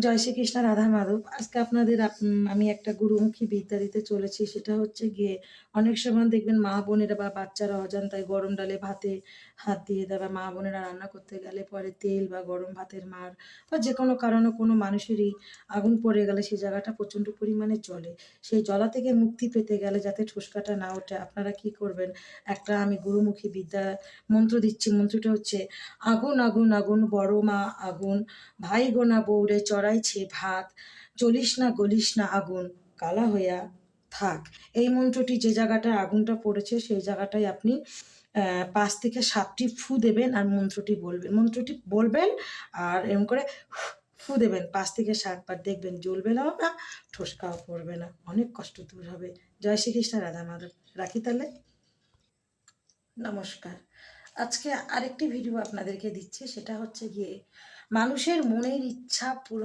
জয় শ্রীকৃষ্ণ রাধা মাধব। আজকে আপনাদের আমি একটা গুরুমুখী বিদ্যা দিতে চলেছি। সেটা হচ্ছে গিয়ে অনেক সময় দেখবেন মা বোনেরা বা বাচ্চারা অজান্তায় গরম ডালে ভাতে হাত দিয়ে দেয়, বা মা বোনেরা রান্না করতে গেলে পরে তেল বা গরম ভাতের মার বা যে কোনো কারণে কোনো মানুষেরই আগুন পড়ে গেলে সেই জায়গাটা প্রচণ্ড পরিমাণে জ্বলে। সেই জ্বলা থেকে মুক্তি পেতে গেলে যাতে ঠোসকাটা না ওঠে, আপনারা কি করবেন, একটা আমি গুরুমুখী বিদ্যা মন্ত্র দিচ্ছি। মন্ত্রটা হচ্ছে: আগুন আগুন আগুন বড় মা আগুন, ভাই গোনা বউরে চড়াইছে ভাত, জ্বলিস না গলিস না আগুন, কালা হইয়া থাক। এই মন্ত্রটি যে জায়গাটায় আগুনটা পড়েছে সেই জায়গাটায় আপনি ৫ থেকে ৭টি ফু দেবেন আর মন্ত্রটি বলবেন আর এরকম করে ফু দেবেন ৫ থেকে ৭ বার। দেখবেন জ্বলবে না, ঠোসকাও পড়বে না, অনেক কষ্ট দূর হবে। জয় শ্রীকৃষ্ণ রাধা মাধব। রাখি তাহলে, নমস্কার। আজকে আরেকটি ভিডিও আপনাদেরকে দিচ্ছি। সেটা হচ্ছে গিয়ে মানুষের মনের ইচ্ছা পূরণ